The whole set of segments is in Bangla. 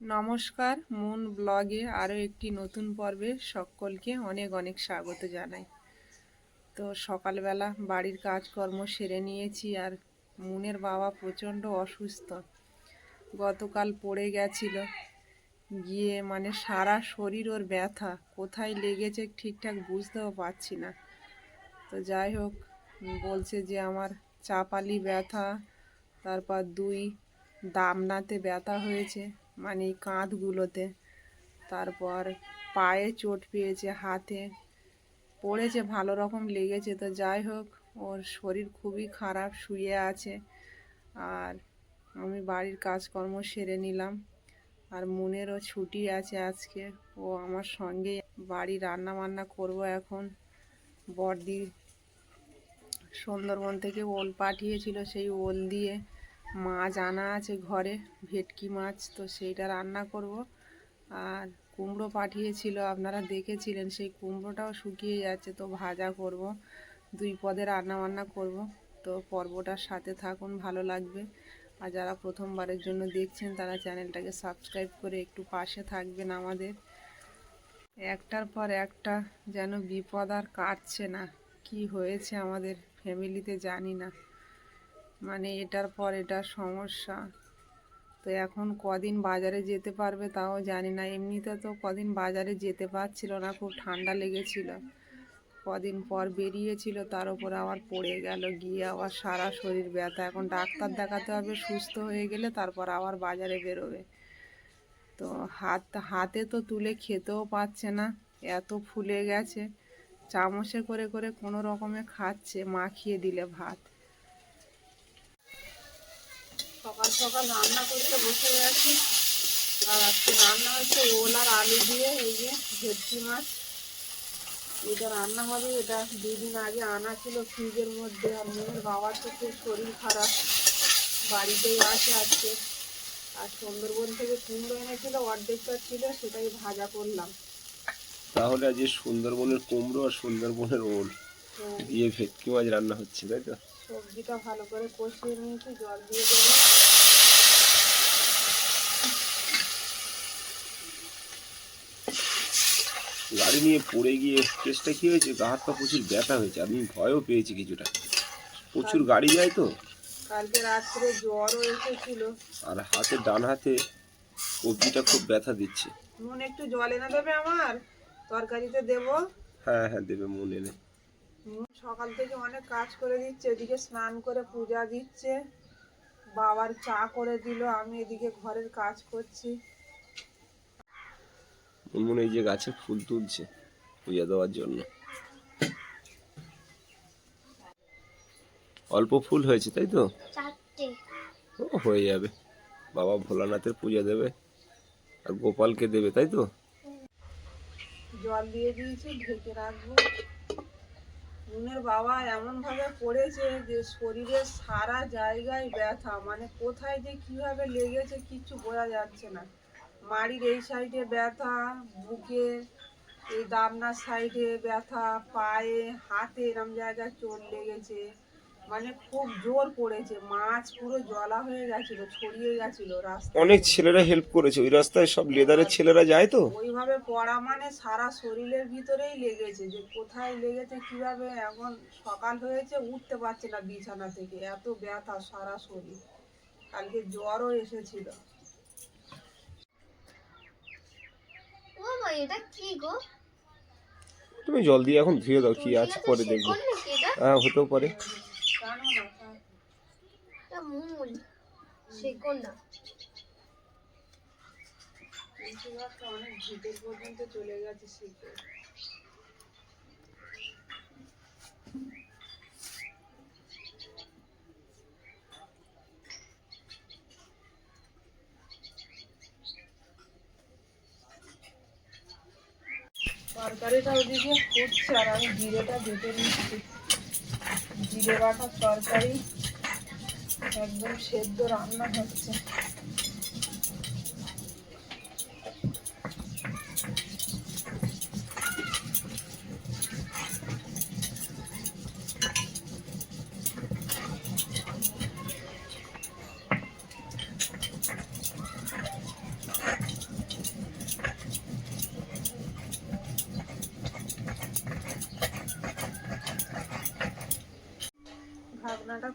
নমস্কার, মুন ব্লগে আরও একটি নতুন পর্বে সকলকে অনেক অনেক স্বাগত জানাই। তো সকালবেলা বাড়ির কাজকর্ম সেরে নিয়েছি। আর মুনের বাবা প্রচণ্ড অসুস্থ, গতকাল পড়ে গেছিল, গিয়ে মানে সারা শরীর ওর ব্যথা, কোথায় লেগেছে ঠিকঠাক বুঝতেও পারছি না। তো যাই হোক, বলছে যে আমার চাপালি ব্যথা, তারপর দুই দামনাতে ব্যথা হয়েছে, মানে কাঁধগুলোতে, তারপর পায়ে চোট পেয়েছে, হাতে পড়েছে, ভালো রকম লেগেছে। তো যাই হোক, ওর শরীর খুবই খারাপ, শুয়ে আছে। আর আমি বাড়ির কাজকর্ম সেরে নিলাম। আর মুনেরও ছুটি আছে আজকে, ও আমার সঙ্গে বাড়ি রান্না বান্না করবো এখন। বড়দি সুন্দরবন থেকে ওল পাঠিয়েছিল, সেই ওল দিয়ে মাছ আনা আছে ঘরে, ভেটকি মাছ, তো সেইটা রান্না করব। আর কুমড়ো পাঠিয়েছিল, আপনারা দেখেছিলেন, সেই কুমড়োটাও শুকিয়ে যাচ্ছে, তো ভাজা করব। দুই পদে রান্না বান্না করব। তো পর্বটার সাথে থাকুন, ভালো লাগবে। আর যারা প্রথমবারের জন্য দেখছেন তারা চ্যানেলটাকে সাবস্ক্রাইব করে একটু পাশে থাকবেন আমাদের। একটার পর একটা যেন বিপদ আর কাটছে না, কি হয়েছে আমাদের ফ্যামিলিতে জানি না, মানে এটার পর এটার সমস্যা। তো এখন কদিন বাজারে যেতে পারবে তাও জানি না। এমনিতে তো কদিন বাজারে যেতে পারছিল না, খুব ঠান্ডা লেগেছিল। কদিন পর বেরিয়েছিল, তার উপর আবার পড়ে গেল, গিয়ে আবার সারা শরীর ব্যথা। এখন ডাক্তার দেখাতে হবে, সুস্থ হয়ে গেলে তারপর আবার বাজারে বেরোবে। তো হাতে তো তুলে খেতেও পাচ্ছে না, এত ফুলে গেছে। চামচে করে করে কোনো রকমে খাচ্ছে, মাখিয়ে দিলে ভাত। সকাল সকাল রান্না করতে বসে গেছি। আর আজকে রান্না হচ্ছে ওল আর আলু দিয়ে, এই যে ভেটকি মাছ, এটা রান্না হবে। এটা 2 দিন আগে আনা ছিল ফ্রিজের মধ্যে। আর মেয়ের বাবার তো খুব শরীর খারাপ, বাড়িতেই আছে আজকে। আর সুন্দরবন থেকে কুমড়ো এনেছিল, অর্ধেকটা ছিল, সেটাই ভাজা করলাম। তাহলে আজ সুন্দরবনের কুমড়ো আর সুন্দরবনের ওল দিয়ে ভেটকি মাছ রান্না হচ্ছে, তাই তো? সবজিটা ভালো করে কষিয়ে নিয়েছি, জল দিয়ে দেবো। গাড়ি নিয়ে পড়ে গিয়ে কেসটা কি হয়েছে, গা হাত পা প্রচুর ব্যথা হয়েছে, আমি ভয়ও পেয়েছি কিছুটা, প্রচুর গাড়ি যায় তো। কালকে রাত্রে জ্বরও এসেছিল। আর ডান হাতে কবজিটা খুব ব্যথা দিচ্ছে। নুন একটু জল এনে দেবে আমার, তরকারিতে দেবো। হ্যাঁ হ্যাঁ, দেবে, মন এনে। সকাল থেকে অনেক কাজ করে দিচ্ছে, এদিকে স্নান করে পূজা দিচ্ছে, বাবার চা করে দিল, আমি এদিকে ঘরের কাজ করছি। মন এই যে গাছে ফুল তুলছে পূজা দেওয়ার জন্য। অল্প ফুল হয়েছে, তাই তো? ও হয়ে যাবে, বাবা ভোলানাথের পূজা দেবে আর গোপালকে দেবে, তাই তো? জল দিয়ে দিয়েছি, ঢেকে রাখবো। নুনের বাবা এমন ভাবে পড়েছে যে শরীরের সারা জায়গায় ব্যথা, মানে কোথায় যে কিভাবে লেগেছে কিচ্ছু বোঝা যাচ্ছে না। মাড়ির এই সাইডে ব্যথা, বুকে, এই দামনার সাইডে ব্যথা, পায়ে, হাতে এরম জায়গায় চোট লেগেছে, মানে খুব জোর পড়েছে। মাছ পুরো জলা হয়ে গেছিল, ছড়িয়ে গেছিল রাস্তায়। অনেক ছেলেরা হেল্প করেছে, ওই রাস্তায় সব লেদারের ছেলেরা যায় তো। ওইভাবে পড়া মানে সারা শরীরের ভিতরেই লেগেছে, যে কোথায় লেগেছে কিভাবে। এখন সকাল হয়েছে, উঠতে পারছে না বিছানা থেকে, এত ব্যথা সারা শরীর। কালকে জ্বরও এসেছিল। তুমি জল দিয়ে এখন ধুয়ে দাও, কি আছে পরে দেখবো। হ্যাঁ, হতেও পারে। অনেক ভিতর পর্যন্ত চলে গেছে শীতে। তরকারিটা ওদিকে ফুটছে আর আমি জিরেটা বেটে নিচ্ছি। জিরে বাটার তরকারি, একদম সেদ্ধ রান্না হচ্ছে।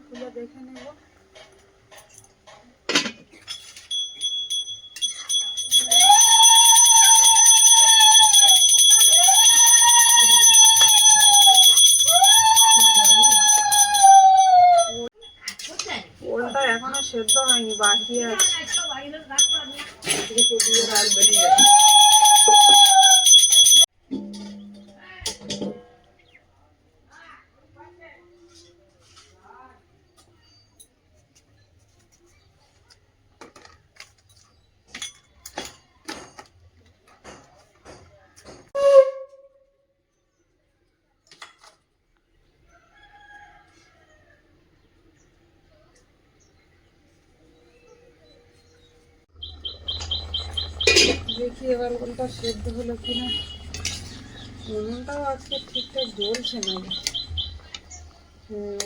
খুলে দেখে নেব। ওলটা এখনো সেদ্ধ হয়নি, বাকি আছে। দেখি এবার ওলটা সেদ্ধ হলো কিনা। উনুনটাও আজকে ঠিকঠাক জ্বলছে না।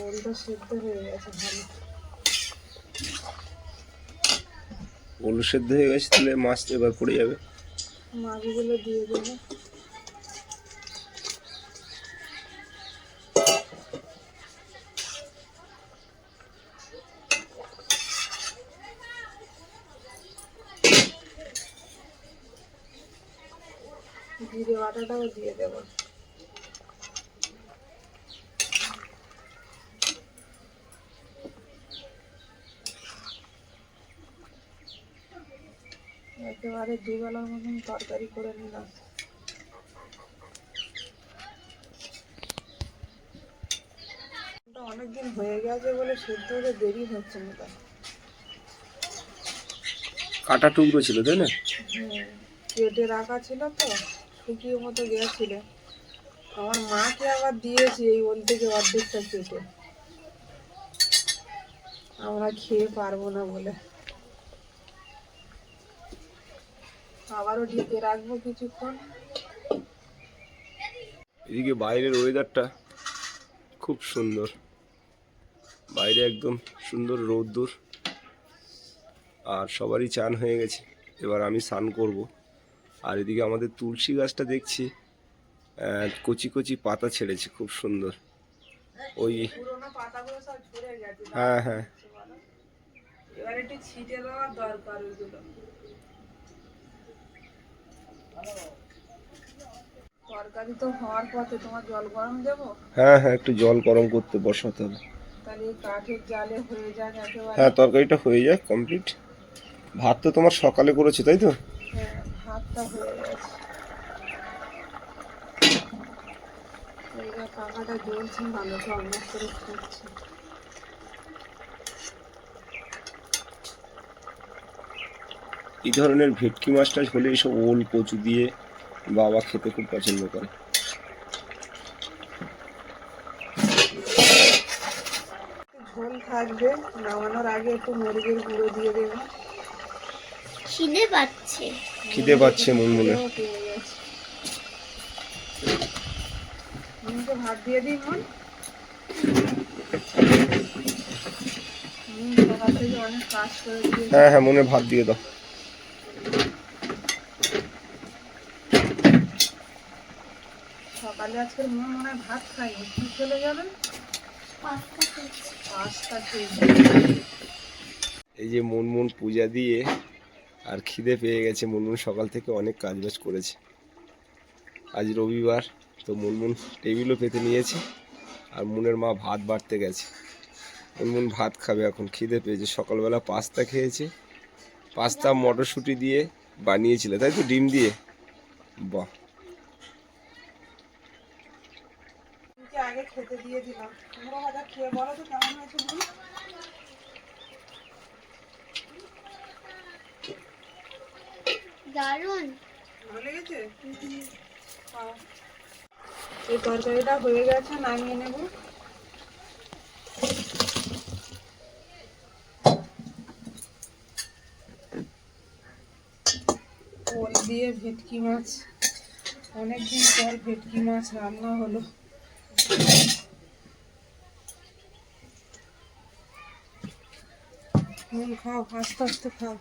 ওলটা সেদ্ধ হয়ে গেছে ভালো। ওল সেদ্ধ হয়ে গেছে, তাহলে মাছ এবার পড়ে যাবে। মাছগুলো দিয়ে দেবো। জিরে বাটাটাও দিয়ে দেবো। একেবারে দুবেলার মতন তরকারি করে নিলাম। অনেকদিন হয়ে গেছে বলে সেদ্ধ হতে দেরি হচ্ছে না। তাই কাটা টুকরো ছিল, তাই না? কেটে রাখা ছিল তো, শুকিয়ে মতো গেছিল। আমার মাকে আবার দিয়েছি এই ওল থেকে অর্ধেকটা কেটে, আমরা খেয়ে পারবো না বলে। আবারও ঢেকে রাখবো কিছুক্ষণ। এদিকে বাইরের ওয়েদারটা খুব সুন্দর, বাইরে একদম সুন্দর রোদ্দুর, আর সবারই চান হয়ে গেছে। এবার আমি স্নান করব। আর এদিকে আমাদের তুলসী গাছটা দেখছি কচি কচি পাতা ছেড়েছে, খুব সুন্দর। ওই পুরোনো পাতাগুলো সব ঝরে গেছে। হ্যাঁ হ্যাঁ, এবার একটু ছিটে দেওয়ার দরকার ওইগুলো। তরকারি তো হওয়ার পথে, তোমার জল গরম দেবো? হ্যাঁ হ্যাঁ, একটু জল গরম করতে বসাতে হবে। তাহলে এই কাঠের জালে হয়ে যাক একেবারে। হ্যাঁ, তরকারিটা হয়ে যায় কমপ্লিট। ভাত তো তোমার সকালে করেছো, তাই তো? হ্যাঁ, ভাতটা হয়ে গেছে। এইবার পাখাটা জ্বলছে ভালো, টকবক করে ফুটছে। এই ধরনের ভেটকি মাছটা হলে এইসব ওল কচু দিয়ে বাবা খেতে খুব পছন্দ করে। ঝোল থাকবে, নামানোর আগে একটু মরিচের গুঁড়ো দিয়ে দেবো। খিদে পাচ্ছে। খিদে পাচ্ছে মুনমুনে। পেয়ে গেছে। মুনকে ভাত দিয়ে দিই মন। সকাল থেকে অনেক কাজ করে দিয়েছে। হ্যাঁ হ্যাঁ, মনে ভাত দিয়ে দাও। সকালে আজকের মন মনে হয় ভাত খাইনি, কি চলে যাবে? পাস্তা খেয়েছে। এই যে মুনমুন পূজা দিয়ে আর খিদে পেয়ে গেছে। মুনমুন সকাল থেকে অনেক কাজবাজ করেছে। আজ রবিবার, তো মুনমুন টেবিলও পেতে নিয়েছে। আর মুনের মা ভাত বাড়তে গেছে। মুনমুন ভাত খাবে এখন, খিদে পেয়েছে। সকালবেলা পাস্তা খেয়েছে, পাস্তা মটরশুঁটি দিয়ে বানিয়েছিল, তাই তো? ডিম দিয়ে। বাহ, আগে খেতে দিয়ে দিলাম। কুমড়ো ভাজা খেয়ে বলো তো কেমন হয়েছে বলুন। দারুণ ভালো লেগেছে? এই তরকারিটা হয়ে গেছে, নামিয়ে নেব। ওল দিয়ে ভেটকি মাছ, অনেকদিন পর ভেটকি মাছ রান্না হলো। নুন খাও, আস্তে আস্তে খাও।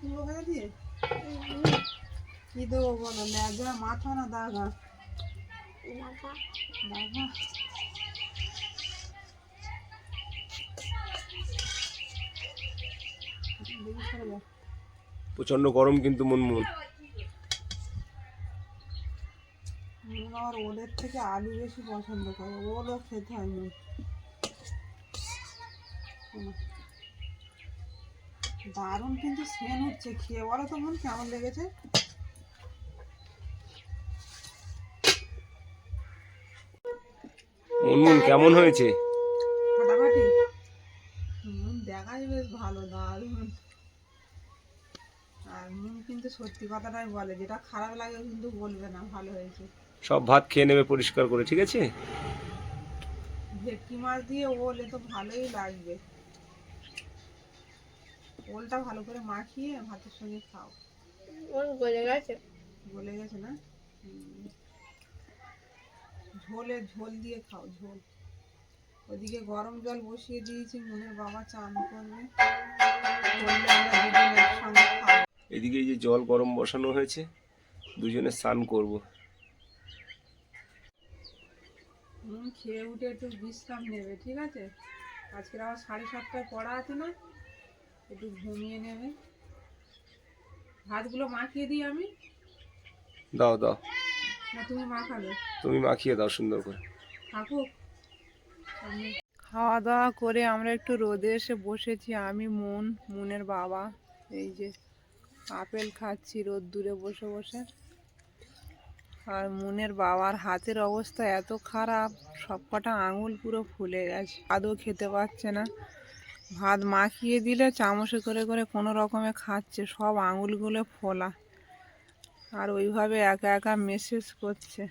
কুমড়ো ভাজা দিয়ে কি দেবো বলো? লেজা, মাথা না দাগা? লাগা। দাগা। দেখি সরে যা। প্রচন্ড গরম কিন্তু মুনমুন। নুন আবার ওলের থেকে আলু বেশি পছন্দ করে, ওলও খেতে হয় নুন। শোনো, দারুণ কিন্তু সেন হচ্ছে, খেয়ে বলো তো মন কেমন লেগেছে? মুনমুন কেমন হয়েছে? ফাটাফাটি। নুন দেখাই বেশ ভালো, দারুণ। আর নুন কিন্তু সত্যি কথাটাই বলে, যেটা খারাপ লাগে কিন্তু বলবে না ভালো হয়েছে। সব ভাত খেয়ে নেবে পরিষ্কার করে, ঠিক আছে? ভেটকি মাছ দিয়ে ওল, এ তো ভালোই লাগবে। ওলটা ভালো করে মাখিয়ে ভাতের সঙ্গে খাও। ওর গলে গেছে। গলে গেছে না? হুম। ঝোল দিয়ে খাও, ঝোল। ওদিকে গরম জল বসিয়ে দিয়েছি, মনের বাবা চান করবে, করলে আমরা দুজন একসঙ্গে খাবো। এদিকে এই যে জল গরম বসানো হয়েছে, দুজনে স্নান করব। খেয়ে উঠে একটু বিশ্রাম নেবে, ঠিক আছে? আজকের আবার 7:30টায় পড়া আছে না, একটু ঘুমিয়ে নেবে। ভাতগুলো মাখিয়ে দিই আমি, দাও দাও, না তুমি মাখাবে? তুমি মাখিয়ে দাও সুন্দর করে। থাকুক। খাওয়া দাওয়া করে আমরা একটু রোদে এসে বসেছি, আমি মুনের বাবা। এই যে আপেল খাচ্ছি রোদ্দুরে বসে বসে। আর মুনের বাবার হাতের অবস্থা এত খারাপ, সবকটা আঙুল পুরো ফুলে গেছে, আদৌ খেতে পারছে না। ভাত মাখিয়ে দিলে চামচে করে করে কোনো রকমে খাচ্ছে, সব আঙুলগুলো ফোলা, আর ওইভাবে একা একা মেসেজ করছে।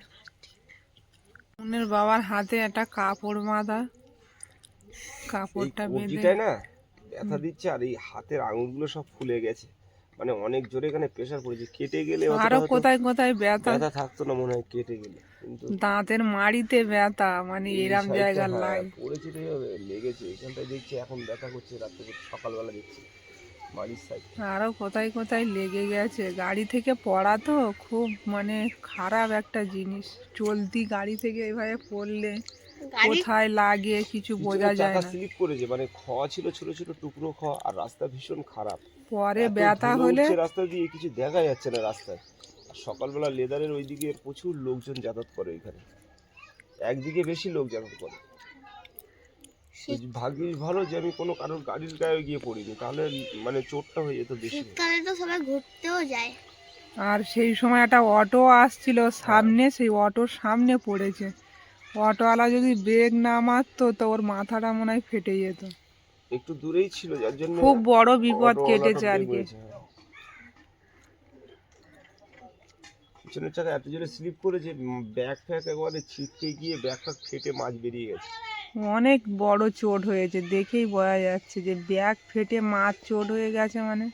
মুনের বাবার হাতে একটা কাপড় বাঁধা, কাপড়টা বেঁধে কবজিটায় না ব্যথা দিচ্ছে, আর এই হাতের আঙুলগুলো সব ফুলে গেছে, মানে অনেক জোরে এখানে প্রেসার পড়েছে। কেটে গেলে অতটা আরো হয়তো কোথায় কোথায় ব্যথা, ব্যথা থাকতো না মনে হয় কেটে গেলে, কিন্তু দাঁতের মাড়িতে ব্যথা, মানে এই এরম সাইডটা, জায়গা হ্যাঁ, লাগে। পড়েছে লেগেছে এখানটায়, দেখছি এখন ব্যথা করছে, রাত্রে সকালবেলা দেখছি মাড়ির সাইড। আরো কোথায় কোথায় লেগে গেছে, গাড়ি থেকে পড়া তো খুব মানে খারাপ একটা জিনিস, চলতি গাড়ি থেকে এভাবে পড়লে কোথায় লাগে কিছু বোঝা যায় চাকা না। স্লিপ করেছে, মানে খোয়া ছিল, ছোট ছোট টুকরো খোয়া, আর রাস্তা ভীষণ খারাপ, পরে এত ব্যথা ধুলো হলে উঠছে রাস্তা দিয়ে, কিছু দেখা যাচ্ছে না রাস্তায়। আর সকালবেলা লেদারের ওইদিকে প্রচুর লোকজন যাতায়াত করে, এখানে একদিকে বেশি লোক যাতায়াত করে। ভাগ্যিস ভালো যে আমি কোনো কারোর গাড়ির গায়ে গিয়ে পড়িনি, তাহলে মানে চোটটা হয়ে যেত বেশি। শীতকালে তো সবাই ঘুরতেও যায়। আর সেই সময় একটা অটো আসছিল সামনে, সেই অটোর সামনে পড়েছে, অটোওয়ালা যদি ব্রেক না মারতো তো ওর মাথাটা মনে হয় ফেটে যেত। একটু দূরেই ছিল, যার জন্য খুব বড় বিপদ অটোওয়ালাটা কেটেছে আর ব্রেক কি। মেরেছে। পিছনের চাকা এত জোরে স্লিপ করেছে, ব্যাগ ফ্যাগ একবারে ছিটকে গিয়ে ব্যাগ ফ্যাগ ফেটে মাছ বেরিয়ে গেছে। অনেক বড় চোট হয়েছে, দেখেই বোঝা যাচ্ছে যে ব্যাগ ফেটে মাছ চোট হয়ে গেছে, মানে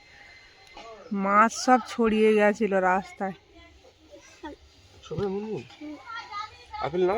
মাছ সব ছড়িয়ে গেছিল রাস্তায়। সবাই মুনমুন আপেল না